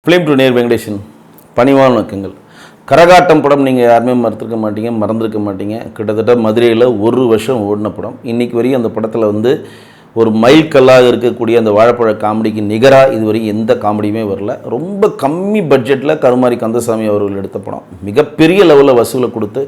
Film to நேர் வெங்கடேஷன் பணிவான வணக்கங்கள். கரகாட்டம் படம் நீங்கள் யாருமே மறந்துருக்க மாட்டீங்க. கிட்டத்தட்ட மதுரையில் ஒரு வருஷம் ஓடின படம். இன்றைக்கி வரைக்கும் அந்த படத்தில் ஒரு மைல்கல்லாக இருக்கக்கூடிய அந்த வாழைப்பழ காமெடிக்கு நிகராக இதுவரைக்கும் எந்த காமெடியுமே வரல. ரொம்ப கம்மி பட்ஜெட்டில் கருமாரி கந்தசாமி அவர்கள் எடுத்த படம் மிகப்பெரிய லெவலில் வசூலை கொடுத்து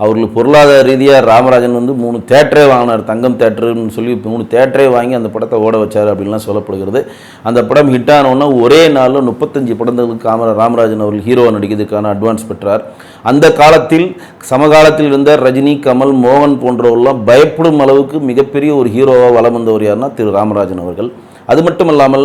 அவர்களுக்கு பொருளாதார ரீதியாக ராமராஜன் 3 தேட்டரே வாங்கினார். தங்கம் தேட்டருன்னு சொல்லி 3 தேட்டரே வாங்கி அந்த படத்தை ஓட வச்சார் அப்படின்லாம் சொல்லப்படுகிறது. அந்த படம் ஹிட் ஆனோன்னா ஒரே நாளில் 35 படங்களுக்கு ராமராஜன் அவர்கள் ஹீரோவாக நடிக்கிறதுக்கான அட்வான்ஸ் பெற்றார். அந்த காலத்தில் சமகாலத்தில் இருந்த ரஜினி, கமல், மோகன் போன்றவர்கள்லாம் பயப்படும் அளவுக்கு மிகப்பெரிய ஒரு ஹீரோவாக வலம் வந்தவர் யாருன்னா திரு ராமராஜன் அவர்கள். அது மட்டும் இல்லாமல்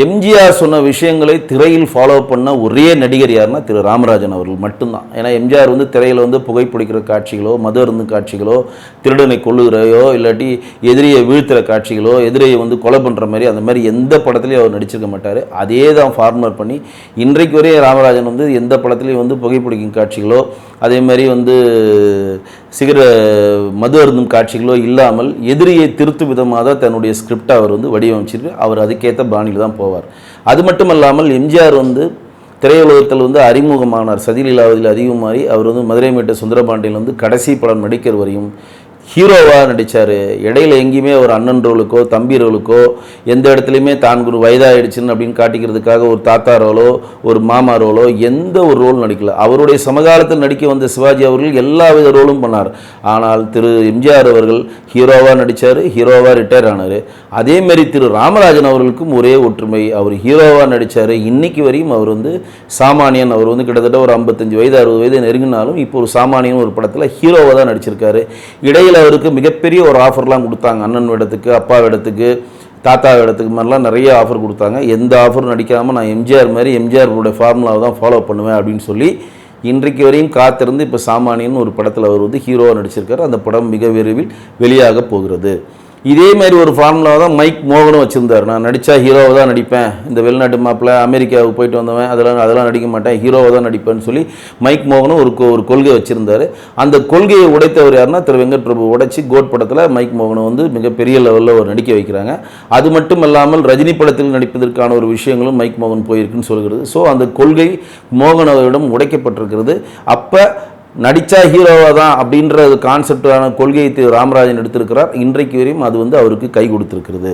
எம்ஜிஆர் சொன்ன விஷயங்களை திரையில் ஃபாலோ பண்ண ஒரே நடிகர் யாருன்னா திரு ராமராஜன் அவர்கள் மட்டும்தான். ஏன்னா எம்ஜிஆர் திரையில் புகைப்பிடிக்கிற காட்சிகளோ, மது அருந்து காட்சிகளோ, திருடனை கொள்ளுகிறையோ, இல்லாட்டி எதிரியை வீழ்த்துற காட்சிகளோ, எதிரியை கொலை பண்ணுற மாதிரி அந்த மாதிரி எந்த படத்துலையும் அவர் நடிச்சிருக்க மாட்டார். அதே தான் ஃபார்மர் பண்ணி இன்றைக்கு வரையே ராமராஜன் எந்த படத்துலையும் புகைப்பிடிக்கும் காட்சிகளோ, அதே மாதிரி மது அருந்தும் காட்சிகளோ இல்லாமல் எதிரியை திருத்தும் விதமாக தான் தன்னுடைய ஸ்கிரிப்டை அவர் வடிவமைச்சிருக்கு. அவர் அதுக்கேற்ற பாணியில் தான் போவார். அது மட்டும் இல்லாமல் எம்ஜிஆர் திரையுலகத்தில் அறிமுகமானார். சதிலீலாவதில் அதிகமாகி அவர் மதுரை மீட்ட சுந்தரபாண்டியன் கடைசி படம் நடிக்கிற வரையும் ஹீரோவாக நடித்தார். இடையில எங்கேயுமே ஒரு அண்ணன் ரோலுக்கோ தம்பி ரோலுக்கோ எந்த இடத்துலையுமே தான் ஒரு வயதாகிடுச்சுன்னு அப்படின்னு காட்டிக்கிறதுக்காக ஒரு தாத்தா ரோலோ ஒரு மாமா ரோலோ எந்த ஒரு ரோல் நடிக்கல. அவருடைய சமகாலத்தில் நடிக்க வந்த சிவாஜி அவர்கள் எல்லா வித ரோலும் பண்ணார். ஆனால் திரு எம்ஜிஆர் அவர்கள் ஹீரோவாக நடித்தார், ஹீரோவாக ரிட்டையர் ஆனார். அதேமாரி திரு ராமராஜன் அவர்களுக்கும் ஒரே ஒற்றுமை, அவர் ஹீரோவாக நடித்தார். இன்றைக்கி வரையும் அவர் சாமானியன். அவர் கிட்டத்தட்ட ஒரு 55 வயது 60 வயது நெருங்கினாலும் இப்போ ஒரு சாமானியன் ஒரு படத்தில் ஹீரோவாக தான் நடிச்சிருக்காரு. இடையில் அவருக்கு மிகப்பெரிய ஒரு ஆஃபர்லாம் கொடுத்தாங்க. அண்ணன் இடத்துக்கு, அப்பா இடத்துக்கு, தாத்தா இடத்துக்கு மாதிரிலாம் நிறைய ஆஃபர் கொடுத்தாங்க. எந்த ஆஃபரும் நடிக்காமல் நான் எம்ஜிஆர் மாதிரி எம்ஜிஆருடைய ஃபார்முலாவை தான் ஃபாலோ பண்ணுவேன் அப்படின்னு சொல்லி இன்றைக்கு வரையும் காத்திருந்து இப்போ சாமானியன் ஒரு படத்தில் அவர் ஹீரோவாக நடிச்சிருக்காரு. அந்த படம் மிக விரைவில் வெளியாக போகிறது. இதே மாதிரி ஒரு ஃபார்முலாவை தான் மைக் மோகனும் வச்சுருந்தார். நான் நடித்தா ஹீரோவை தான் நடிப்பேன், இந்த வெளிநாட்டு மாப்பிள்ளை அமெரிக்காவுக்கு போயிட்டு வந்தவன் அதெல்லாம் நடிக்க மாட்டேன், ஹீரோவை தான் நடிப்பேன்னு சொல்லி மைக் மோகனும் ஒரு கொள்கை வச்சுருந்தார். அந்த கொள்கையை உடைத்தவர் யாருன்னா திரு வெங்கட் பிரபு உடைச்சி கோட் படத்தில் மைக் மோகனை மிகப்பெரிய லெவலில் ஒரு நடிக்க வைக்கிறாங்க. அது மட்டும் இல்லாமல் ரஜினி படத்தில் நடிப்பதற்கான ஒரு விஷயங்களும் மைக் மோகன் போயிருக்குன்னு சொல்கிறது. ஸோ அந்த கொள்கை மோகன் அவரிடம் உடைக்கப்பட்டிருக்கிறது. அப்போ நடித்தா ஹீரோவாக தான் அப்படின்ற கான்செப்டான கொள்கையை திரு ராமராஜன் எடுத்திருக்கிறார். இன்றைக்கு வரையும் அது அவருக்கு கை கொடுத்துருக்கிறது.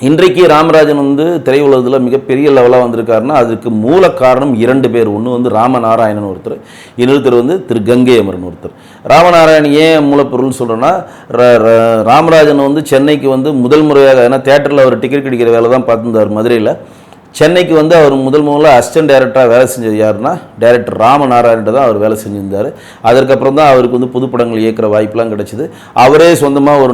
இன்றைக்கு ராமராஜன் திரையுலகத்தில் மிகப்பெரிய லெவலாக வந்திருக்காருன்னா அதுக்கு மூல காரணம் 2 பேர். ஒன்று ராமநாராயணன் ஒருத்தர், இன்னொருத்தர் திரு கங்கை அமரன் ஒருத்தர். ராமநாராயணன் ஏன் மூலப்பொருள்னு சொல்கிறேன்னா ராமராஜன் சென்னைக்கு முதல் முறையாக, ஏன்னா தேட்டரில் அவர் டிக்கெட் கிடைக்கிற வேலை தான் பார்த்துருந்தார் மதுரையில். சென்னைக்கு அவர் முதல்ல அசிஸ்டன்ட் டைரக்டராக வேலை செஞ்சது யாருன்னா டைரக்டர் ராமநாராயணன் தான் அவர் வேலை செஞ்சிருந்தார். அதற்கப்புறம் தான் அவருக்கு புதுப்படங்கள் இயக்கிற வாய்ப்பெலாம் கிடச்சிது. அவரே சொந்தமாக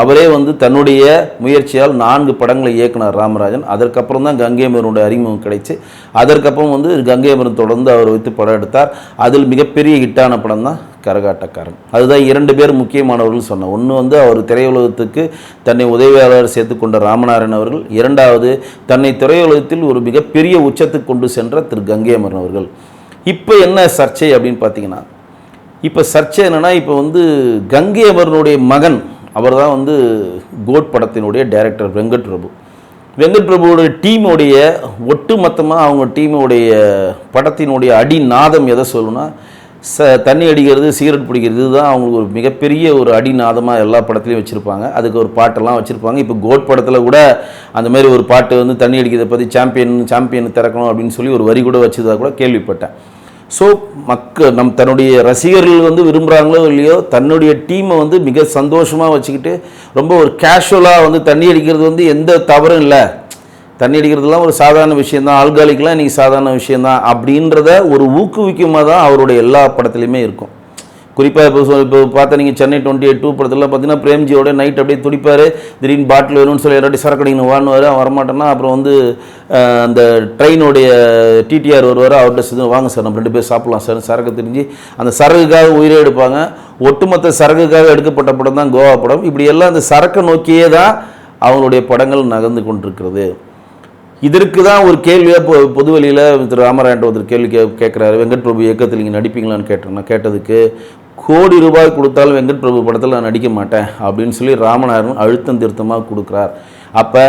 அவரே தன்னுடைய முயற்சியால் 4 படங்களை இயக்குனார் ராமராஜன். அதற்கப்புறம் தான் கங்கை அமரனுடைய அறிமுகம் கிடைச்சி அதற்கப்புறம் கங்கை அமரன் தொடர்ந்து அவர் வைத்து படம் எடுத்தார். அதில் மிகப்பெரிய ஹிட்டான படம் தான் கரகாட்டக்காரன். அதுதான் 2 பேர் முக்கியமானவர்கள் சொன்னேன். ஒன்று அவர் திரையுலகத்துக்கு தன்னை உதவியாளர் சேர்த்துக்கொண்ட ராமநாராயணன் அவர்கள், 2வது தன்னை திரையுலகத்தில் ஒரு மிகப்பெரிய உச்சத்துக்கு கொண்டு சென்ற திரு கங்கை அமரன் அவர்கள். இப்போ என்ன சர்ச்சை அப்படின்னு பார்த்தீங்கன்னா, இப்போ சர்ச்சை என்னென்னா, இப்போ கங்கை அமரனுடைய மகன் அவர் தான் கோட் படத்தினுடைய டைரக்டர் வெங்கட் பிரபு. வெங்கட் பிரபுவோடைய டீமுடைய ஒட்டுமொத்தமாக அவங்க டீமுடைய படத்தினுடைய அடிநாதம் எதை சொல்லணும்னா தண்ணி அடிக்கிறது, சிகரெட் பிடிக்கிறது, இதுதான் அவங்களுக்கு ஒரு மிகப்பெரிய ஒரு அடிநாதமாக எல்லா படத்துலையும் வச்சுருப்பாங்க. அதுக்கு ஒரு பாட்டெல்லாம் வச்சுருப்பாங்க. இப்போ கோட் படத்தில் கூட அந்த மாதிரி ஒரு பாட்டு தண்ணி அடிக்கிறத பற்றி சாம்பியன் திறக்கணும் அப்படின்னு சொல்லி ஒரு வரி கூட வச்சதாக கூட கேள்விப்பட்டேன். ஸோ தன்னுடைய ரசிகர்கள் விரும்புகிறாங்களோ இல்லையோ தன்னுடைய டீமை மிக சந்தோஷமாக வச்சுக்கிட்டு ரொம்ப ஒரு கேஷுவலாக தண்ணி அடிக்கிறது எந்த தவறும் இல்லை, தண்ணி அடிக்கிறதுலாம் ஒரு சாதாரண விஷயந்தான், ஆல்காலிக்கெலாம் இன்றைக்கி சாதாரண விஷயந்தான் அப்படின்றத ஒரு ஊக்குவிக்குமாக தான் அவருடைய எல்லா படத்துலையுமே இருக்கும். குறிப்பாக இப்போ பார்த்தா நீங்கள் சென்னை 28 படத்தில் பார்த்தீங்கன்னா பிரேம்ஜியோட நைட் அப்படியே துடிப்பார். திடீர்னு பாட்டில் வேணும்னு சொல்லி எல்லாட்டி சரக்கடிங்கன்னு வாங்குவார். வரமாட்டேன்னா அப்புறம் அந்த ட்ரெயினுடைய டிடிஆர் வருவார். அவர்கிட்ட வாங்க சார் நம்ம 2 பேர் சாப்பிட்லாம் சார் சரக்கு தெரிஞ்சு அந்த சரகுக்காக உயிரே எடுப்பாங்க. ஒட்டுமொத்த சரகுக்காக எடுக்கப்பட்ட படம் தான் கோவா படம். இப்படியெல்லாம் அந்த சரக்கை நோக்கியே தான் அவங்களுடைய படங்கள் நகர்ந்து கொண்டிருக்கிறது. இதற்கு தான் ஒரு கேள்வியாக பொதுவெளியில் திரு ராமராயன் ஒருத்தர் கேள்வி கேட்குறாரு, வெங்கட் பிரபு இயக்கத்தில் நீங்கள் நடிப்பீங்களான்னு கேட்டேன். கேட்டதுக்கு கோடி ரூபாய் கொடுத்தாலும் வெங்கட் பிரபு படத்தில் நான் நடிக்க மாட்டேன் அப்படின்னு சொல்லி ராமநாதன் அழுத்தம் திருத்தமாக கொடுக்குறார். அப்போ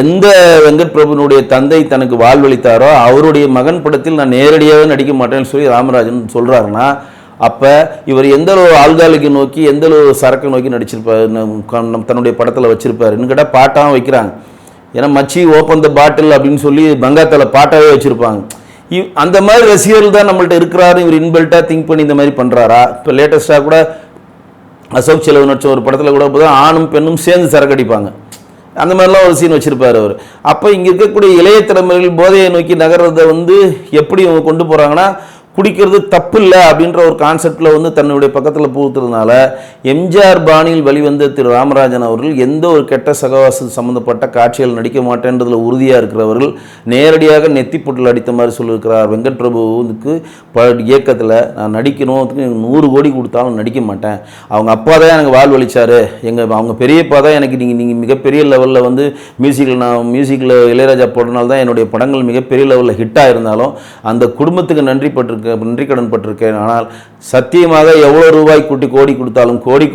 எந்த வெங்கட் பிரபுனுடைய தந்தை தனக்கு வாழ்வளித்தாரோ அவருடைய மகன் படத்தில் நான் நேரடியாக நடிக்க மாட்டேன்னு சொல்லி ராமராஜன் சொல்கிறாருன்னா, அப்போ இவர் எந்த அளவு ஆல்காலிக்கை நோக்கி எந்த அளவு சரக்கை நோக்கி நடிச்சிருப்பார், தன்னுடைய படத்தில் வச்சுருப்பாருன்னு கேட்டால் பாட்டாகவும் வைக்கிறாங்க. ஏன்னா மச்சி ஓப்பன் த பாட்டில் அப்படின்னு சொல்லி பங்காத்தால பாட்டாகவே வச்சுருப்பாங்க. அந்த மாதிரி ரசிகர்கள் தான் நம்மள்ட்ட இருக்கிறாரு. இவர் இன்பில்ட்டாக திங்க் பண்ணி இந்த மாதிரி பண்ணுறாரா? இப்போ லேட்டஸ்ட்டாக கூட அசோக் செலவு நடிச்ச ஒரு படத்தில் கூட இப்போ தான் ஆணும் பெண்ணும் சேர்ந்து சரக்கு அடிப்பாங்க. அந்த மாதிரிலாம் ஒரு சீன் வச்சுருப்பார் அவர். அப்போ இங்கே இருக்கக்கூடிய இளைய தலைமுறைகள் போதையை நோக்கி நகர்றதை எப்படி இவங்க கொண்டு போகிறாங்கன்னா, குடிக்கிறது தப்பு இல்லை அப்படின்ற ஒரு கான்செப்டில் தன்னுடைய பக்கத்தில் பூத்துறதுனால எம்ஜிஆர் பாணியில் வெளிவந்த திரு ராமராஜன் அவர்கள் எந்த ஒரு கெட்ட சகவாசம் சம்மந்தப்பட்ட காட்சிகள் நடிக்க மாட்டேன்றதில் உறுதியாக இருக்கிறவர்கள் நேரடியாக நெத்திப்புட்டில் அடித்த மாதிரி சொல்லியிருக்கிறார். வெங்கட் பிரபுவுக்கு இயக்கத்தில் நான் நடிக்கணும், 100 கோடி கொடுத்தாலும் நடிக்க மாட்டேன். அவங்க அப்பா தான் எனக்கு வாழ்வழிச்சார், அவங்க பெரியப்பா தான் எனக்கு நீங்கள் மிகப்பெரிய லெவலில் மியூசிக்கில் இளையராஜா போட்டனால தான் என்னுடைய படங்கள் மிகப்பெரிய லெவலில் ஹிட்டாக இருந்தாலும் அந்த குடும்பத்துக்கு நன்றி கடன் பட்டிருக்கேன். ஆனால் சத்தியமாக எவ்வளோ ரூபாய் கோடி கொடுத்தாலும் கோடி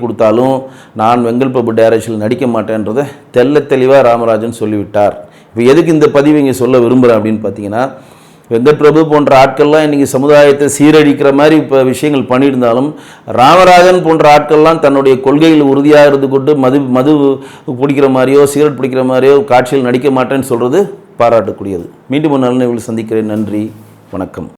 கொடுத்தாலும் நான் வெங்கட் பிரபு டைரக்ஷனில் நடிக்க மாட்டேன்றதை தெளிவாக ராமராஜன் சொல்லிவிட்டார். இப்போ எதுக்கு இந்த பதிவு இங்கே சொல்ல விரும்புகிறேன் அப்படின்னு பார்த்தீங்கன்னா, வெங்கட் பிரபு போன்ற ஆட்கள்லாம் இன்றைக்கி சமுதாயத்தை சீரழிக்கிற மாதிரி இப்போ விஷயங்கள் பண்ணியிருந்தாலும் ராமராஜன் போன்ற ஆட்கள்லாம் தன்னுடைய கொள்கையில் உறுதியாக இருந்து கொண்டு மது பிடிக்கிற மாதிரியோ சிகரெட் பிடிக்கிற மாதிரியோ காட்சியில் நடிக்க மாட்டேன்னு சொல்கிறது பாராட்டக்கூடியது. மீண்டும் ஒரு நல்ல நிகழ்வில் சந்திக்கிறேன். நன்றி, வணக்கம்.